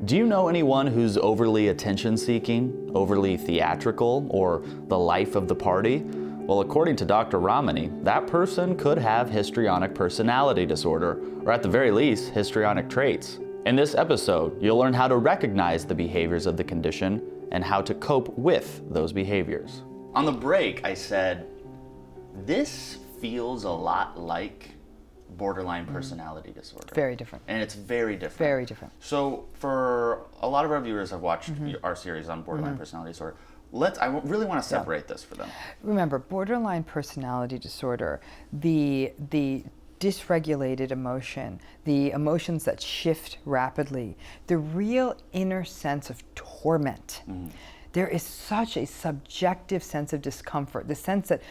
Do you know anyone who's overly attention-seeking, overly theatrical, or the life of the party? Well, according to Dr. Ramani, that person could have histrionic personality disorder, or at the very least, histrionic traits. In this episode, you'll learn how to recognize the behaviors of the condition and how to cope with those behaviors. On the break, I said, this feels a lot like borderline personality disorder. Very different. And it's very different. Very different. So for a lot of our viewers have watched our series on borderline personality disorder. I really want to separate this for them. Remember, borderline personality disorder, the dysregulated emotion, the emotions that shift rapidly, the real inner sense of torment. There is such a subjective sense of discomfort, the sense that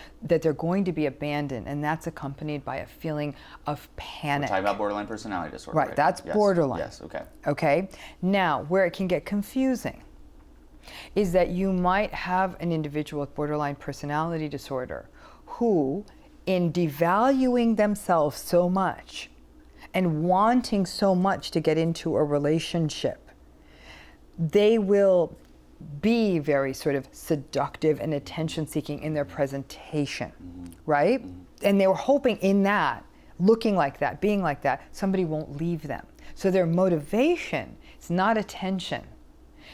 they're going to be abandoned, and that's accompanied by a feeling of panic. We're talking about borderline personality disorder. Right, that's yes. borderline. Yes, okay. Okay, now where it can get confusing is that you might have an individual with borderline personality disorder who, in devaluing themselves so much and wanting so much to get into a relationship, they will be very sort of seductive and attention-seeking in their presentation, right? And they were hoping in that, looking like that, being like that, somebody won't leave them. So their motivation is not attention.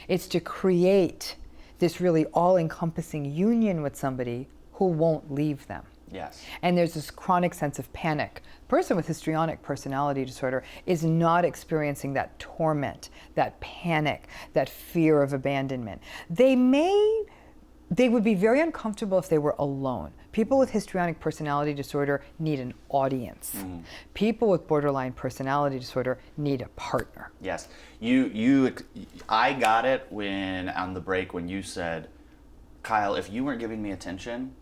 It's to create this really all-encompassing union with somebody who won't leave them. Yes. And there's this chronic sense of panic. A person with histrionic personality disorder is not experiencing that torment, that panic, that fear of abandonment. They would be very uncomfortable if they were alone. People with histrionic personality disorder need an audience. People with borderline personality disorder need a partner. Yes. I got it when on the break when you said, Kyle, if you weren't giving me attention,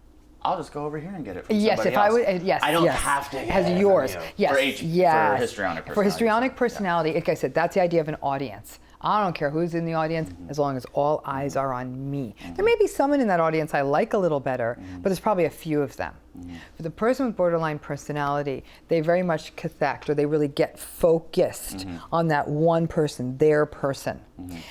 I'll just go over here and get it from somebody else. I would, yes, I don't yes. have to As yours, from you. yes, For yes. histrionic personality. For histrionic personality, like I said, that's the idea of an audience. I don't care who's in the audience as long as all eyes are on me. There may be someone in that audience I like a little better, but there's probably a few of them. For the person with borderline personality, they very much cathect, or they really get focused on that one person, their person.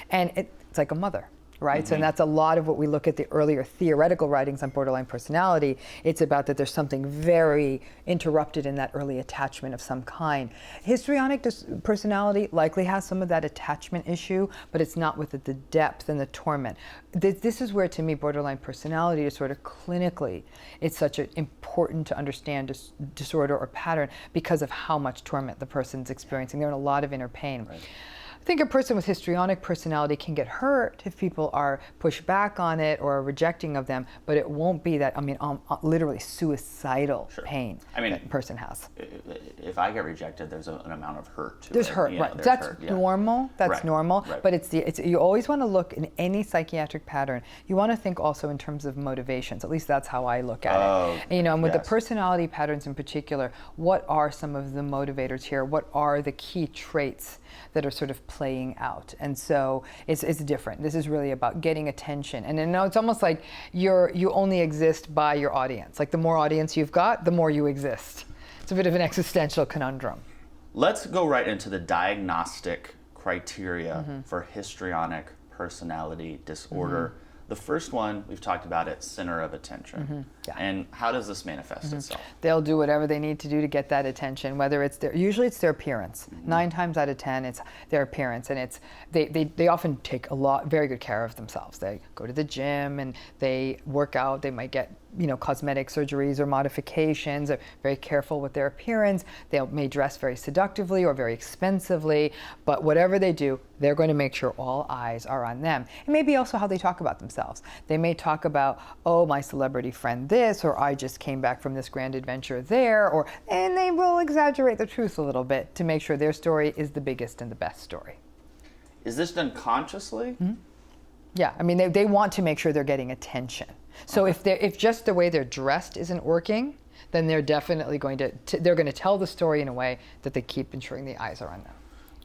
And it's like a mother. Right? So and that's a lot of what we look at the earlier theoretical writings on borderline personality. It's about that there's something very interrupted in that early attachment of some kind. Histrionic personality likely has some of that attachment issue, but it's not with the depth and the torment. This is where, to me, borderline personality disorder clinically, it's such an important to understand disorder or pattern because of how much torment the person's experiencing. They're in a lot of inner pain. Right. I think a person with histrionic personality can get hurt if people are pushed back on it or are rejecting of them, but it won't be that, literally suicidal pain that a person has. If I get rejected, there's an amount of hurt to it. There's hurt, right. That's normal. That's normal. Right. But you always want to look in any psychiatric pattern. You want to think also in terms of motivations. At least that's how I look at it. And with the personality patterns in particular, what are some of the motivators here? What are the key traits that are sort of playing out? And so it's different. This is really about getting attention. And it's almost like you only exist by your audience. Like the more audience you've got, the more you exist. It's a bit of an existential conundrum. Let's go right into the diagnostic criteria for histrionic personality disorder. The first one, we've talked about it, center of attention. And how does this manifest itself? They'll do whatever they need to do to get that attention, whether it's usually it's their appearance. 9 times out of 10, it's their appearance, and they often take very good care of themselves. They go to the gym and they work out. They might get cosmetic surgeries or modifications. They're very careful with their appearance. They may dress very seductively or very expensively, but whatever they do, they're going to make sure all eyes are on them. And maybe also how they talk about themselves. They may talk about, oh, my celebrity friend this, or I just came back from this grand adventure there, and they will exaggerate the truth a little bit to make sure their story is the biggest and the best story. Is this done consciously? Yeah, they want to make sure they're getting attention. So if just the way they're dressed isn't working, then they're definitely going to tell the story in a way that they keep ensuring the eyes are on them.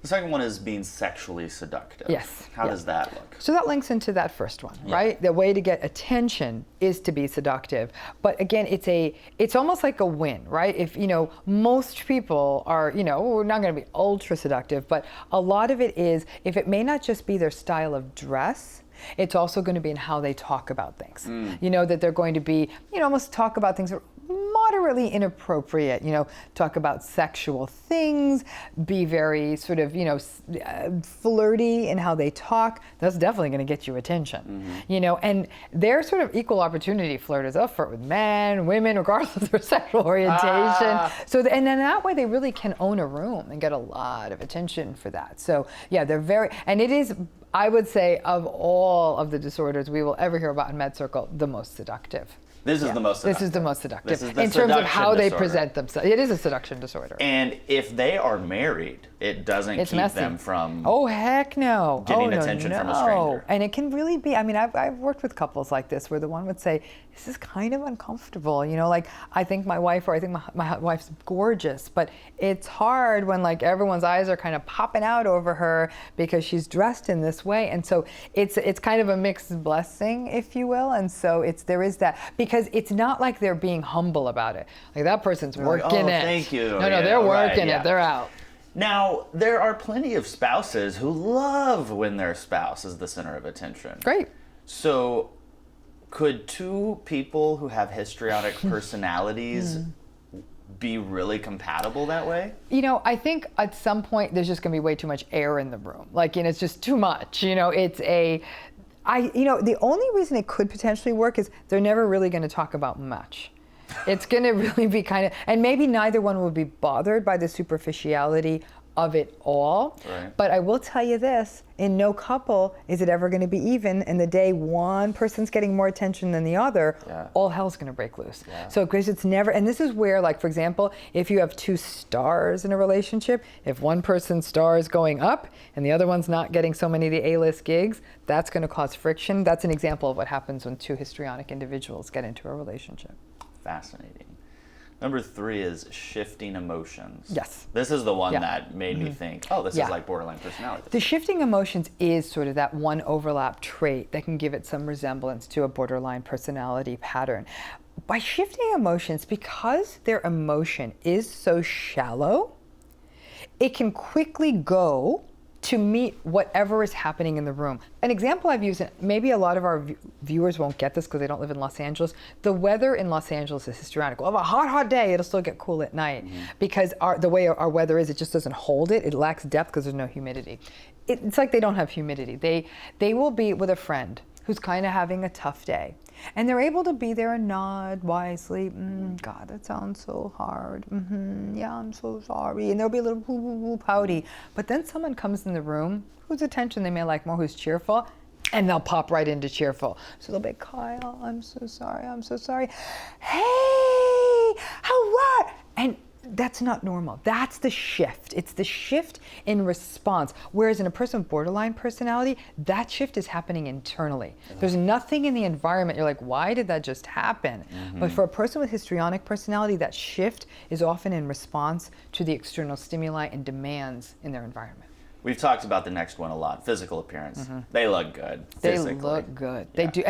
The second one is being sexually seductive. Yes. How does that look? So that links into that first one, right? The way to get attention is to be seductive. But again, it's almost like a win, right? If, most people are, we're not going to be ultra seductive, but a lot of it is, if it may not just be their style of dress, it's also going to be in how they talk about things. That they're going to be, almost talk about things that are moderately inappropriate, talk about sexual things, be very sort of, flirty in how they talk. That's definitely going to get you attention, and they're sort of equal opportunity flirters. They'll flirt with men, women, regardless of their sexual orientation. So, and then that way they really can own a room and get a lot of attention for that. So yeah, they're very, and it is, I would say, of all of the disorders we will ever hear about in MedCircle, the most seductive. This is the most seductive. This is the most seductive. This is the in terms of how they disorder. present themselves. It is a seduction disorder. And if they are married, it doesn't It's keep messy. them from Oh, heck no. getting attention from a stranger. And it can really be, I've worked with couples like this where the one would say, this is kind of uncomfortable. Like, I think my wife, or I think my wife's gorgeous, but it's hard when like everyone's eyes are kind of popping out over her because she's dressed in this way. And so it's kind of a mixed blessing, if you will. And so there is that, because it's not like they're being humble about it. Like, that person's working it. Thank you. No, they're working it. They're out. Now, there are plenty of spouses who love when their spouse is the center of attention. Great. So, could two people who have histrionic personalities be really compatible that way? I think at some point there's just going to be way too much air in the room. Like, it's just too much. The only reason it could potentially work is they're never really going to talk about much. It's going to really be kind of, and maybe neither one will be bothered by the superficiality of it all. Right. But I will tell you this, in no couple is it ever going to be even, and the day one person's getting more attention than the other, all hell's going to break loose. So because it's never, and this is where, like, for example, if you have two stars in a relationship, if one person's star is going up and the other one's not getting so many of the A-list gigs, that's going to cause friction. That's an example of what happens when two histrionic individuals get into a relationship. Fascinating. Number 3 is shifting emotions. Yes. This is the one that made me think, this is like borderline personality. The shifting emotions is sort of that one overlap trait that can give it some resemblance to a borderline personality pattern. By shifting emotions, because their emotion is so shallow, it can quickly go to meet whatever is happening in the room. An example I've used, and maybe a lot of our viewers won't get this because they don't live in Los Angeles, the weather in Los Angeles is histrionic. We'll have a hot day, it'll still get cool at night. Because the way our weather is, it just doesn't hold it. It lacks depth because there's no humidity. It's like they don't have humidity. They will be with a friend who's kind of having a tough day. And they're able to be there and nod wisely. God, that sounds so hard. Yeah, I'm so sorry. And they'll be a little pouty. But then someone comes in the room whose attention they may like more, who's cheerful, and they'll pop right into cheerful. So they'll be, Kyle, I'm so sorry. Hey, how what? And that's not normal. That's the shift. It's the shift in response. Whereas in a person with borderline personality, that shift is happening internally. There's nothing in the environment. You're like, why did that just happen? But for a person with histrionic personality, that shift is often in response to the external stimuli and demands in their environment. We've talked about the next one a lot, physical appearance. They look good physically. They look good. They do.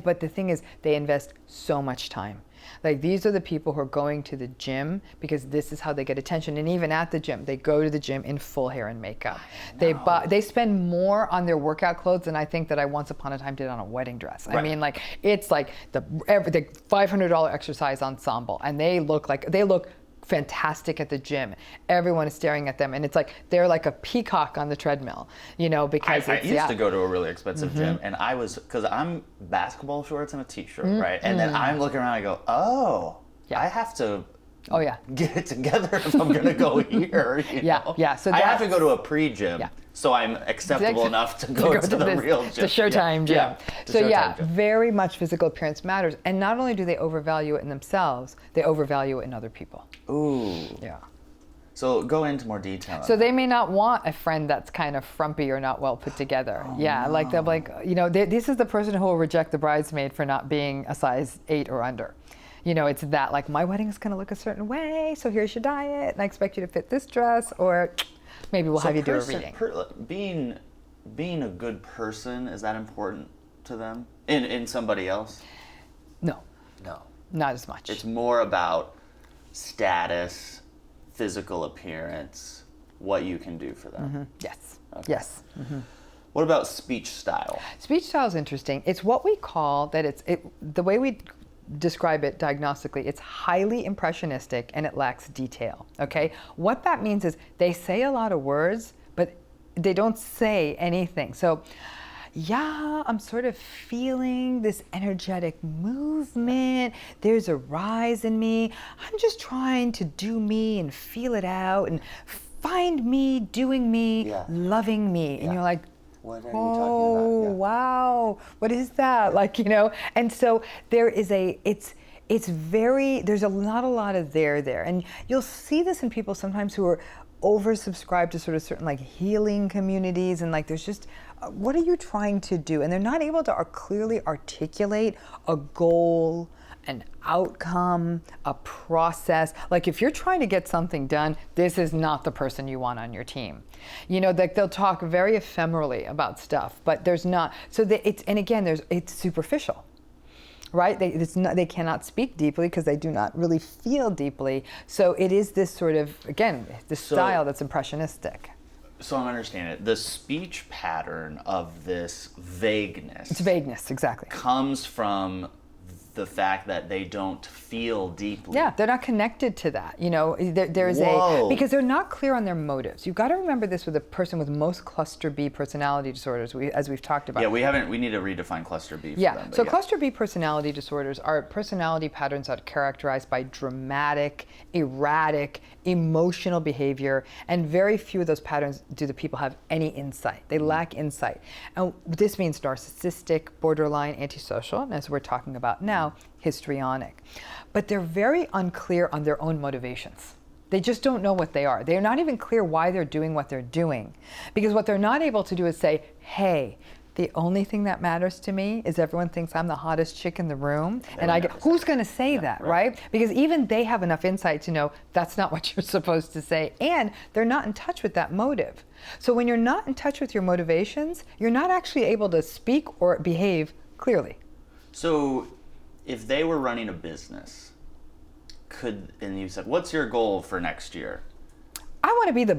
But the thing is, they invest so much time. Like, these are the people who are going to the gym because this is how they get attention. And even at the gym, they go to the gym in full hair and makeup. They spend more on their workout clothes than I think that I once upon a time did on a wedding dress. Right. I mean, like, it's like the $500 exercise ensemble, and they look fantastic at the gym. Everyone is staring at them, and it's like they're like a peacock on the treadmill, because I used to go to a really expensive gym, and because I'm basketball shorts and a t-shirt, right? And then I'm looking around, I go, I have to get it together if I'm gonna go here. So I have to go to a pre-gym. So I'm acceptable enough to go to the real gym. The Showtime gym. Very much physical appearance matters. And not only do they overvalue it in themselves, they overvalue it in other people. Ooh. Yeah. So go into more detail. So they may not want a friend that's kind of frumpy or not well put together. Like they'll be like, this is the person who will reject the bridesmaid for not being a size 8 or under. It's that, like, my wedding is going to look a certain way, so here's your diet, and I expect you to fit this dress, or maybe we'll So have you do a reading. Being a good person, is that important to them? In somebody else? No, No. not as much. It's more about status, physical appearance, what you can do for them. Yes. Okay. Yes. What about speech style? Speech style is interesting. It's what we call that the way we describe it diagnostically, it's highly impressionistic and it lacks detail. Okay? What that means is they say a lot of words, but they don't say anything. So, yeah, I'm sort of feeling this energetic movement. There's a rise in me. I'm just trying to do me and feel it out and find me, doing me, loving me. And you're like, what are you oh, talking about? Yeah. wow, what is that? Like, and so there is it's there's not a lot of there. And you'll see this in people sometimes who are oversubscribed to sort of certain like healing communities, and like there's just what are you trying to do, and they're not able to clearly articulate a goal, an outcome, a process. Like if you're trying to get something done, this is not the person you want on your team. Like they'll talk very ephemerally about stuff, but there's not. So it's superficial. Right? They cannot speak deeply because they do not really feel deeply. So it is this sort of, again, this style that's impressionistic. So I'm understanding it. The speech pattern of this vagueness. It's vagueness, exactly. Comes from the fact that they don't feel deeply. Yeah, they're not connected to that. There's because they're not clear on their motives. You've got to remember this with a person with most cluster B personality disorders, as we've talked about. Yeah, we need to redefine cluster B for them. So cluster B personality disorders are personality patterns that are characterized by dramatic, erratic, emotional behavior, and very few of those patterns do the people have any insight. They lack insight. And this means narcissistic, borderline, antisocial, and as we're talking about now, histrionic. But they're very unclear on their own motivations. They just don't know what they are. They're not even clear why they're doing what they're doing. Because what they're not able to do is say, hey, the only thing that matters to me is everyone thinks I'm the hottest chick in the room. And who's going to say that, right? Because even they have enough insight to know that's not what you're supposed to say. And they're not in touch with that motive. So when you're not in touch with your motivations, you're not actually able to speak or behave clearly. So if they were running a business, and you said, what's your goal for next year? I want to be the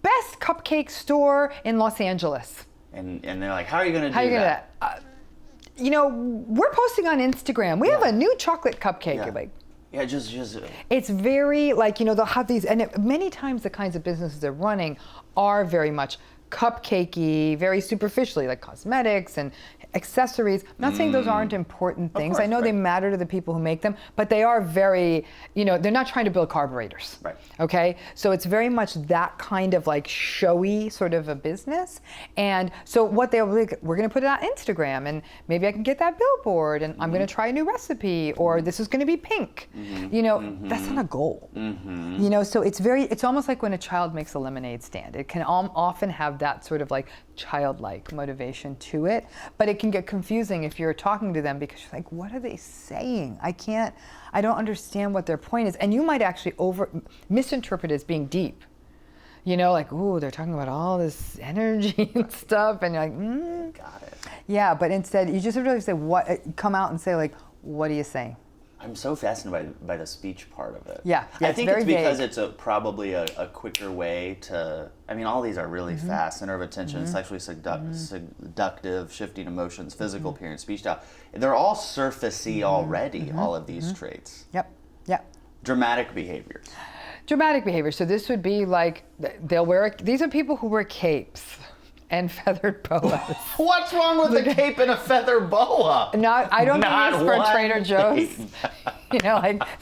best cupcake store in Los Angeles. And they're like, how are you going to do that? We're posting on Instagram. We have a new chocolate cupcake. Yeah. Just. It's very they'll have these, and many times the kinds of businesses they're running are very much cupcakey, very superficially, like cosmetics and accessories. I'm not saying those aren't important things. I know they matter to the people who make them, but they are very, they're not trying to build carburetors. Right. Okay? So it's very much that kind of like showy sort of a business. And so what they'll be like, we're going to put it on Instagram, and maybe I can get that billboard, and I'm going to try a new recipe, or this is going to be pink. That's not a goal. So it's almost like when a child makes a lemonade stand. It can often have that sort of like childlike motivation to it, but it can get confusing if you're talking to them because you're like, what are they saying? I don't understand what their point is. And you might actually misinterpret it as being deep. Like, ooh, they're talking about all this energy and stuff, and you're like, Got it. Yeah, but instead you just really say, come out and say like, what are you saying? I'm so fascinated by the speech part of it. Yeah, I think it's because vague. it's probably a quicker way to. I mean, all these are really fast: center of attention, sexually seductive, shifting emotions, physical appearance, speech style. They're all surfacey already. All of these traits. Yep. Dramatic behaviors. Dramatic behavior. So this would be like these are people who wear capes and feathered boas. What's wrong with a cape and a feather boa? I don't think it's for one Trader Joe's. thing.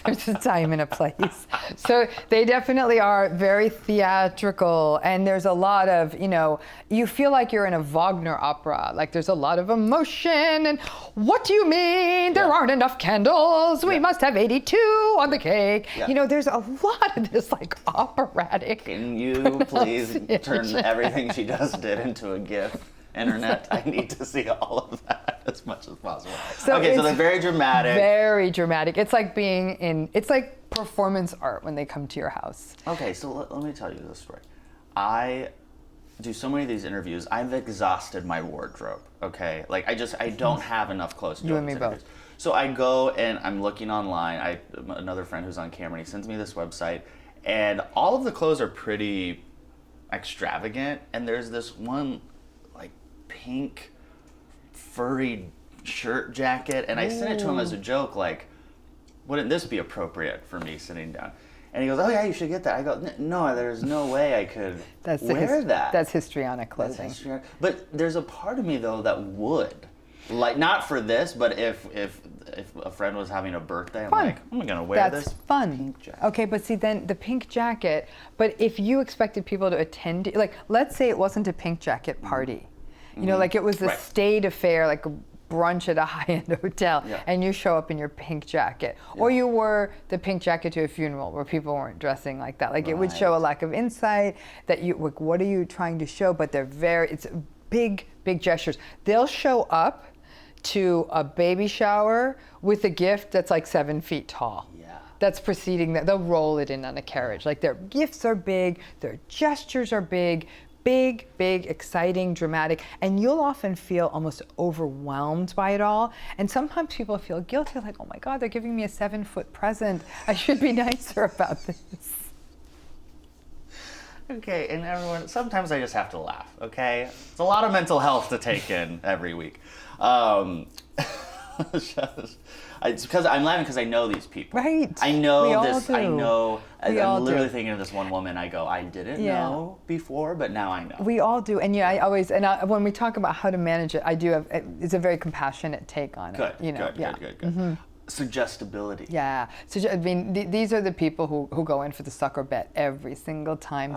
There's a time and a place. So they definitely are very theatrical, and there's a lot of, you feel like you're in a Wagner opera. Like there's a lot of emotion, and what do you mean there aren't enough candles? We must have 82 on the cake. Yeah. There's a lot of this like operatic. Can you please turn everything she just did into a GIF? Internet, I need to see all of that as much as possible. So they're very dramatic. Very dramatic. It's like it's like performance art when they come to your house. Okay, so let me tell you this story. I do so many of these interviews. I've exhausted my wardrobe. Okay, like I don't have enough clothes to do You and me these both. interviews. So I go and I'm looking online. Another friend who's on camera, and he sends me this website, and all of the clothes are pretty extravagant. And there's this one like pink furry shirt jacket, and I sent it to him as a joke, like, wouldn't this be appropriate for me sitting down? And he goes, oh yeah, you should get that. I go, no, there's no way I could wear that. That's histrionic clothing. That's histrionic. But there's a part of me though that would, like, not for this, but if a friend was having a birthday, I'm like, I'm gonna wear That's this fun. pink jacket. Okay, but see, then the pink jacket, but if you expected people to attend, like, let's say it wasn't a pink jacket party. You know, like it was a Right. state affair, like a brunch at a high-end hotel, Yeah. and you show up in your pink jacket. Or you wore the pink jacket to a funeral where people weren't dressing like that. Like, it would show a lack of insight that you, like, what are you trying to show? But it's big, big gestures. They'll show up to a baby shower with a gift that's like 7 feet tall. Yeah. That's preceding that. They'll roll it in on a carriage. Like, their gifts are big, their gestures are big, big, exciting, dramatic, and you'll often feel almost overwhelmed by it all. And sometimes people feel guilty, like, oh my God, they're giving me a 7-foot present. I should be nicer about this. Okay, and everyone, sometimes I just have to laugh, okay? It's a lot of mental health to take in every week. It's because I'm laughing because I know these people. Right. I know We all this. do. I know. We all I'm literally do. thinking of this one woman. I go, I didn't Yeah. know before, but now I know. We all do, and yeah, when we talk about how to manage it, I do have, it's a very compassionate take on Good. it. You know, Good. Suggestibility. Yeah. So, I mean, these are the people who go in for the sucker bet every single time.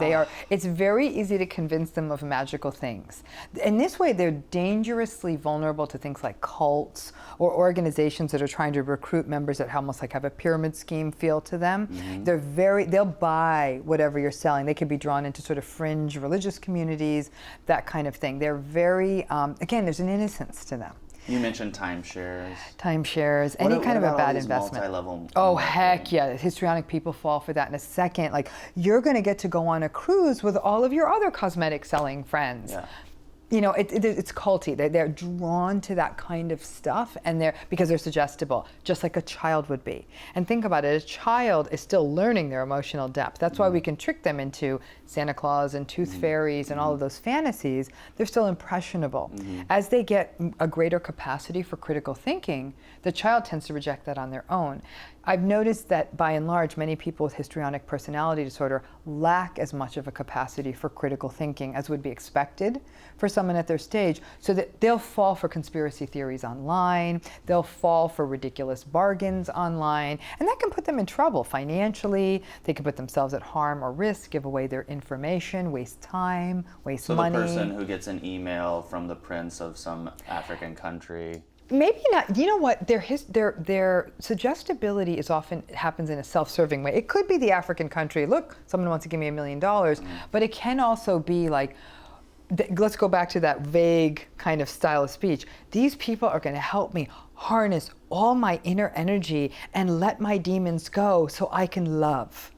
It's very easy to convince them of magical things. In this way, they're dangerously vulnerable to things like cults or organizations that are trying to recruit members that almost like have a pyramid scheme feel to them. They'll buy whatever you're selling. They could be drawn into sort of fringe religious communities, that kind of thing. They're very, again, there's an innocence to them. You mentioned timeshares. Timeshares, any kind of a bad investment. Multi-level. Oh, heck yeah. Histrionic people fall for that in a second. Like, you're going to get to go on a cruise with all of your other cosmetic selling friends. Yeah. You know, it's culty. They're drawn to that kind of stuff, and because they're suggestible, just like a child would be. And think about it, a child is still learning their emotional depth. That's why we can trick them into Santa Claus and tooth fairies and all of those fantasies. They're still impressionable. As they get a greater capacity for critical thinking, the child tends to reject that on their own. I've noticed that by and large, many people with histrionic personality disorder lack as much of a capacity for critical thinking as would be expected for someone at their stage, so that they'll fall for conspiracy theories online, they'll fall for ridiculous bargains online, and that can put them in trouble financially. They can put themselves at harm or risk, give away their information, waste time, waste money. So the person who gets an email from the prince of some African country. Maybe not. You know what? Their suggestibility is often happens in a self-serving way. It could be the African country. Look, someone wants to give me $1 million, but it can also be like, let's go back to that vague kind of style of speech. These people are going to help me harness all my inner energy and let my demons go so I can love.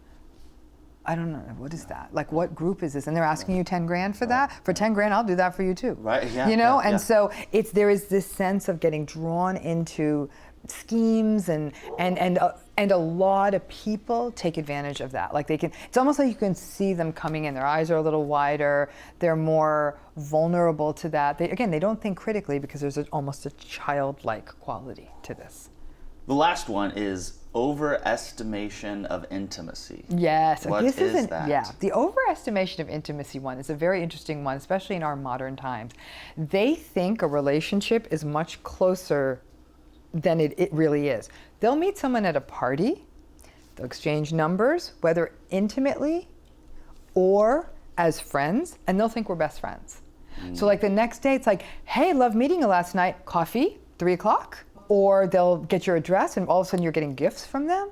I don't know, what is that? Like, what group is this? And they're asking you 10 grand for that? For 10 grand, I'll do that for you too. Right, yeah. You know, yeah, and yeah. so there is this sense of getting drawn into schemes and a lot of people take advantage of that. Like, it's almost like you can see them coming in. Their eyes are a little wider. They're more vulnerable to that. They don't think critically because there's almost a childlike quality to this. The last one is overestimation of intimacy. Yes. What this is isn't, that? Yeah. The overestimation of intimacy one is a very interesting one, especially in our modern times. They think a relationship is much closer than it really is. They'll meet someone at a party, they'll exchange numbers, whether intimately or as friends, and they'll think we're best friends. So like the next day, it's like, hey, love meeting you last night, coffee, 3 o'clock? Or they'll get your address and all of a sudden you're getting gifts from them.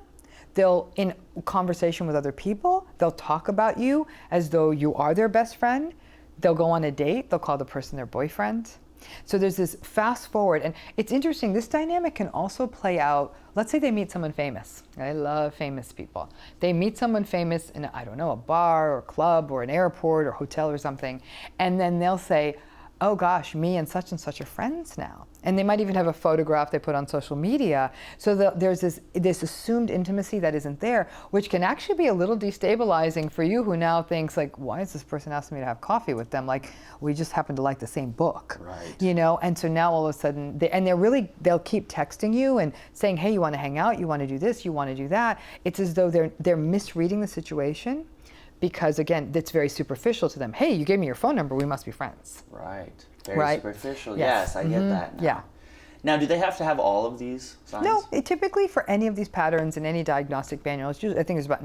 They'll, in conversation with other people, they'll talk about you as though you are their best friend. They'll go on a date, they'll call the person their boyfriend. So there's this fast forward, and it's interesting, this dynamic can also play out, let's say they meet someone famous. I love famous people. They meet someone famous in, I don't know, a bar or club or an airport or hotel or something, and then they'll say, oh gosh, me and such are friends now. And they might even have a photograph they put on social media. So there's this assumed intimacy that isn't there, which can actually be a little destabilizing for you, who now thinks like, why is this person asking me to have coffee with them? Like, we just happen to like the same book, right? You know? And so now all of a sudden, they'll keep texting you and saying, hey, you want to hang out? You want to do this? You want to do that? It's as though they're misreading the situation. Because again, it's very superficial to them. Hey, you gave me your phone number, we must be friends. Right. Very superficial. Yes, I get that now. Yeah. Now, do they have to have all of these signs? No, typically for any of these patterns in any diagnostic manual, it's usually, I think there's about 8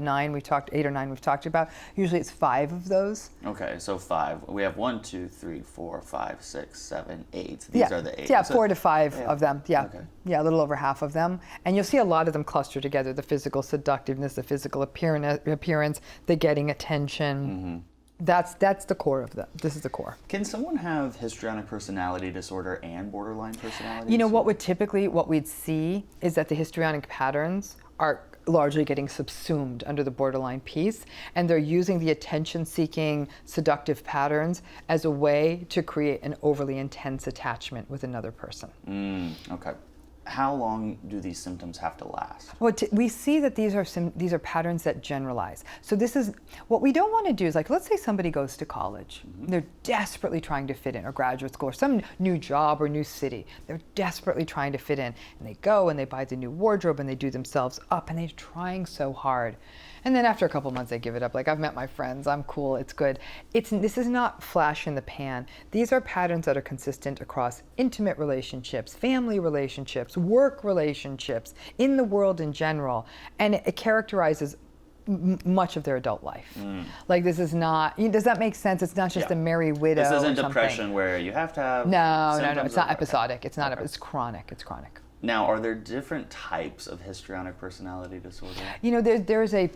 or 9 we've talked about. Usually it's 5 of those. Okay, so 5. We have 1, 2, 3, 4, 5, 6, 7, 8. These are the 8. Yeah, 4 to 5 of them. Yeah. Okay. Yeah, a little over half of them. And you'll see a lot of them cluster together: the physical seductiveness, the physical appearance, the getting attention. Mm-hmm. That's the core of them. This is the core. Can someone have histrionic personality disorder and borderline personality You know, disorder? what we'd see is that the histrionic patterns are largely getting subsumed under the borderline piece, and they're using the attention-seeking, seductive patterns as a way to create an overly intense attachment with another person. Okay. How long do these symptoms have to last? Well, we see that these are patterns that generalize. So this is what we don't want to do. Is like, let's say somebody goes to college, they're desperately trying to fit in, or graduate school, or some new job or new city. They're desperately trying to fit in, and they go and they buy the new wardrobe and they do themselves up, and they're trying so hard. And then after a couple months, they give it up. Like, I've met my friends, I'm cool, it's good. This is not flash in the pan. These are patterns that are consistent across intimate relationships, family relationships, work relationships, in the world in general. And it characterizes much of their adult life. Like, this is not, does that make sense? It's not just a merry widow. This isn't or depression where you have to have No, it's not of- episodic. It's not, Okay. it's chronic. It's chronic. Now, are there different types of histrionic personality disorder? You know, there's a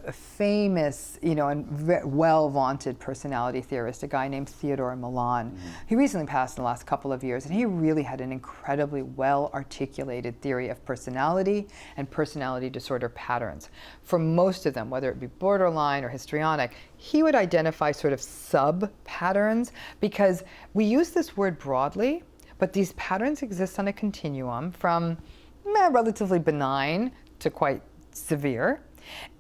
famous, and well-vaunted personality theorist, a guy named Theodore Milan. He recently passed in the last couple of years, and he really had an incredibly well-articulated theory of personality and personality disorder patterns. For most of them, whether it be borderline or histrionic, he would identify sort of sub-patterns, because we use this word broadly, but these patterns exist on a continuum from relatively benign to quite severe,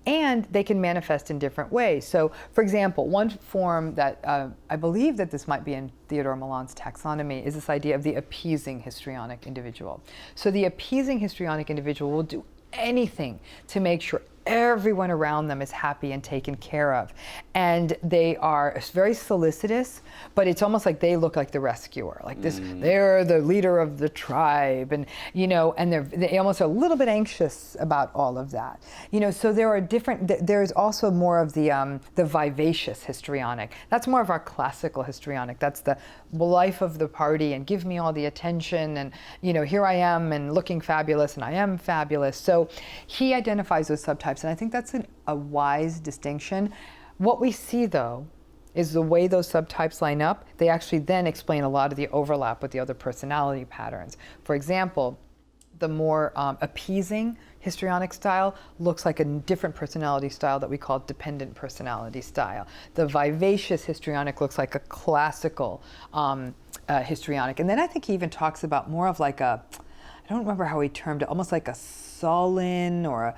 and they can manifest in different ways. So, for example, one form that I believe that this might be in Theodore Milan's taxonomy is this idea of the appeasing histrionic individual. So the appeasing histrionic individual will do anything to make sure everyone around them is happy and taken care of. And they are very solicitous, but it's almost like they look like the rescuer. Like this, they're the leader of the tribe, and and they almost are a little bit anxious about all of that. So there are different, there's also more of the vivacious histrionic. That's more of our classical histrionic. That's the life of the party and give me all the attention, and here I am and looking fabulous, and I am fabulous. So he identifies those subtypes. And I think that's a wise distinction. What we see, though, is the way those subtypes line up, they actually then explain a lot of the overlap with the other personality patterns. For example, the more appeasing histrionic style looks like a different personality style that we call dependent personality style. The vivacious histrionic looks like a classical histrionic. And then I think he even talks about more of like I don't remember how he termed it, almost like a sullen or a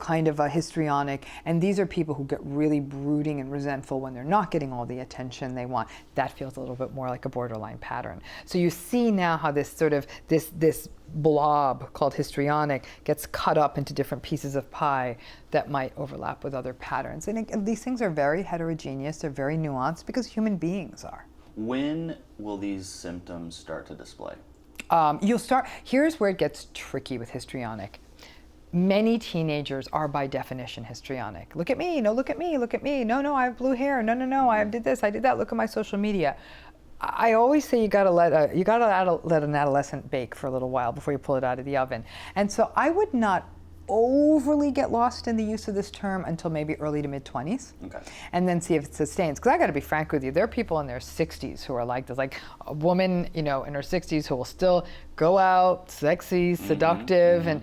kind of a histrionic. And these are people who get really brooding and resentful when they're not getting all the attention they want. That feels a little bit more like a borderline pattern. So you see now how this sort of, this blob called histrionic gets cut up into different pieces of pie that might overlap with other patterns. And these things are very heterogeneous, they're very nuanced, because human beings are. When will these symptoms start to display? Here's where it gets tricky with histrionic. Many teenagers are by definition histrionic. Look at me, no, look at me, look at me. No, I have blue hair. No, I did this, I did that. Look at my social media. I always say you gotta let an adolescent bake for a little while before you pull it out of the oven. And so I would not overly get lost in the use of this term until maybe early to mid-20s. Okay. And then see if it sustains. Because I got to be frank with you, there are people in their 60s who are like this, like a woman, in her 60s who will still go out, sexy, seductive, and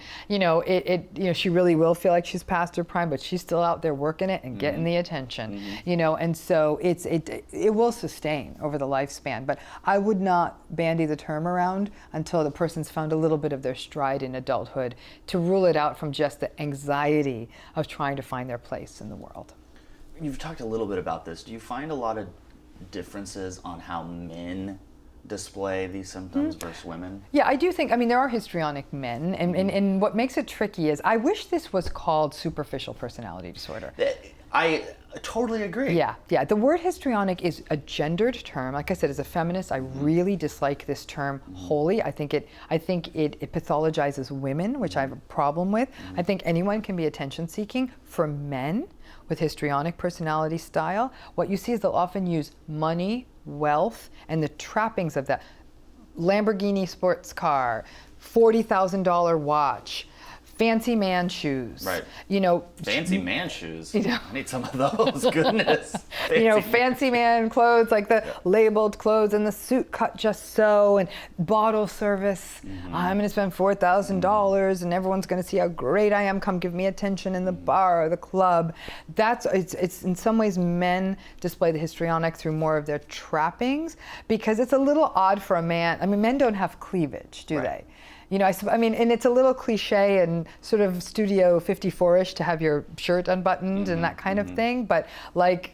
she really will feel like she's past her prime, but she's still out there working it and getting the attention, and so it will sustain over the lifespan. But I would not bandy the term around until the person's found a little bit of their stride in adulthood to rule it out from just the anxiety of trying to find their place in the world. You've talked a little bit about this. Do you find a lot of differences on how men display these symptoms versus women? Yeah, I do think, there are histrionic men, and what makes it tricky is, I wish this was called superficial personality disorder. I totally agree. Yeah. The word histrionic is a gendered term. Like I said, as a feminist, I really dislike this term wholly. I think it pathologizes women, which I have a problem with. I think anyone can be attention seeking. For men with histrionic personality style, what you see is they'll often use money, wealth, and the trappings of that. Lamborghini sports car, $40,000 watch, fancy man shoes. Right. Fancy man shoes. I need some of those. Goodness. Fancy man clothes, like the labeled clothes and the suit cut just so, and bottle service. I'm going to spend $4,000 and everyone's going to see how great I am. Come give me attention in the bar or the club. It's in some ways men display the histrionic through more of their trappings, because it's a little odd for a man. Men don't have cleavage, do they? And it's a little cliche and sort of Studio 54-ish to have your shirt unbuttoned and that kind of thing, but but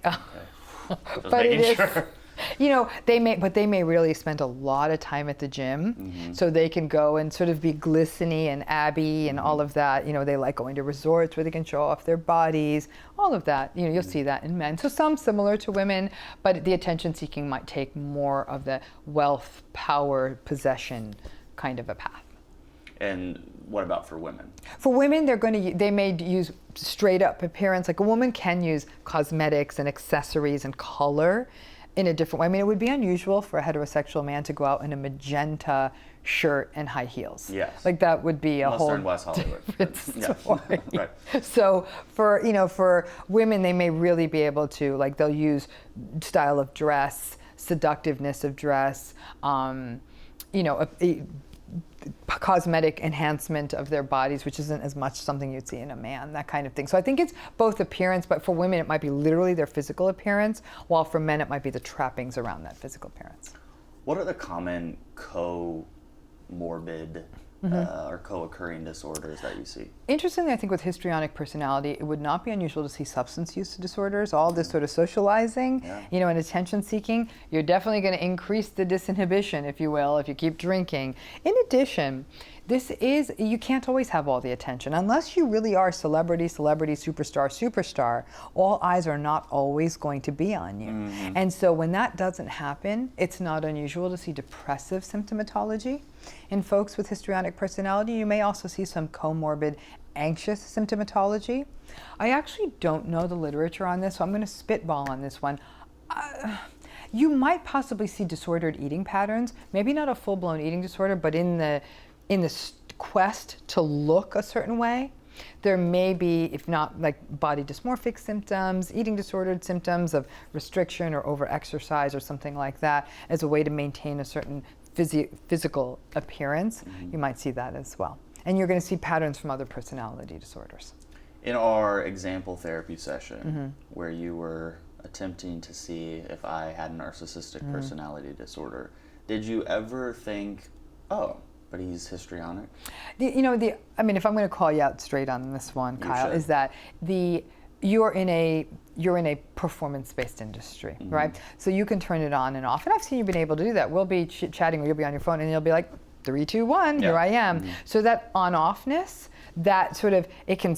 it is. Sure. They may really spend a lot of time at the gym, so they can go and sort of be glistening and Abby and all of that. They like going to resorts where they can show off their bodies, all of that. You'll see that in men. So some similar to women, but the attention seeking might take more of the wealth, power, possession kind of a path. And what about for women? For women, they may use straight up appearance. Like a woman can use cosmetics and accessories and color in a different way. It would be unusual for a heterosexual man to go out in a magenta shirt and high heels. Yes. Like that would be Unless whole they're in West Hollywood. story. Right. So for women, they may really be able to, they'll use style of dress, seductiveness of dress, cosmetic enhancement of their bodies, which isn't as much something you'd see in a man, that kind of thing. So I think it's both appearance, but for women it might be literally their physical appearance, while for men it might be the trappings around that physical appearance. What are the common comorbid or co-occurring disorders that you see? Interestingly, I think with histrionic personality, it would not be unusual to see substance use disorders, all this sort of socializing, and attention seeking. You're definitely going to increase the disinhibition, if you will, if you keep drinking. In addition, you can't always have all the attention. Unless you really are celebrity, superstar, all eyes are not always going to be on you. And so when that doesn't happen, it's not unusual to see depressive symptomatology. In folks with histrionic personality, you may also see some comorbid anxious symptomatology. I actually don't know the literature on this, so I'm going to spitball on this one. You might possibly see disordered eating patterns, maybe not a full-blown eating disorder, but in the quest to look a certain way, there may be, if not body dysmorphic symptoms, eating disordered symptoms of restriction or overexercise or something like that, as a way to maintain a certain physical appearance. You might see that as well. And you're going to see patterns from other personality disorders. In our example therapy session, where you were attempting to see if I had a narcissistic personality disorder, did you ever think, oh, but he's histrionic? If I'm going to call you out straight on this one, Kyle, is that you're in a performance-based industry, right? So you can turn it on and off. And I've seen you been able to do that. We'll be chatting, or you'll be on your phone, and you'll be like, 3, 2, 1, here I am. So that on-offness, that sort of, it can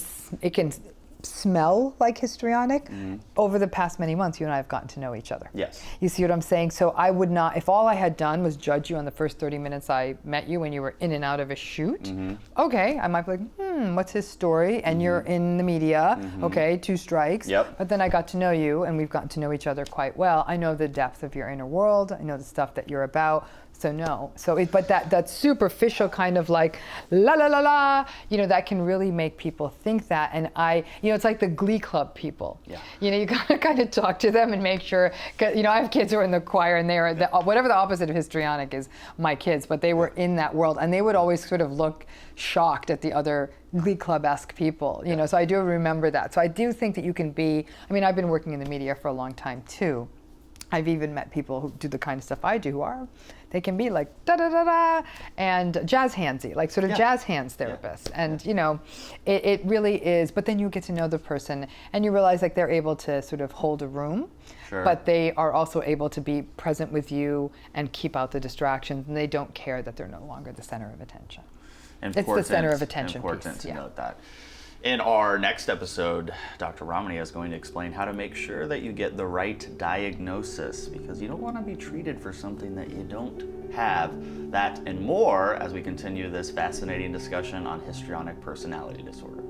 smell like histrionic. Over the past many months, you and I have gotten to know each other. Yes. You see what I'm saying? So I would not, if all I had done was judge you on the first 30 minutes I met you when you were in and out of a shoot, okay, I might be like, what's his story? And you're in the media, okay, 2 strikes. But then I got to know you, and we've gotten to know each other quite well. I know the depth of your inner world. I know the stuff that you're about. So no. But that superficial kind of like la la la la, that can really make people think that. And it's like the Glee Club people. Yeah. You gotta kind of talk to them and make sure. 'Cause, I have kids who are in the choir, and they are whatever the opposite of histrionic is my kids, but they were in that world, and they would always sort of look shocked at the other Glee Club-esque people. So I do remember that. So I do think that you can be. I've been working in the media for a long time too. I've even met people who do the kind of stuff I do they can be like da da da da and jazz handsy, like sort of jazz hands therapists. And it really is, but then you get to know the person and you realize like they're able to sort of hold a room, but they are also able to be present with you and keep out the distractions, and they don't care that they're no longer the center of attention. It's the center of attention Important piece. to note that. In our next episode, Dr. Ramani is going to explain how to make sure that you get the right diagnosis, because you don't want to be treated for something that you don't have. That and more as we continue this fascinating discussion on histrionic personality disorder.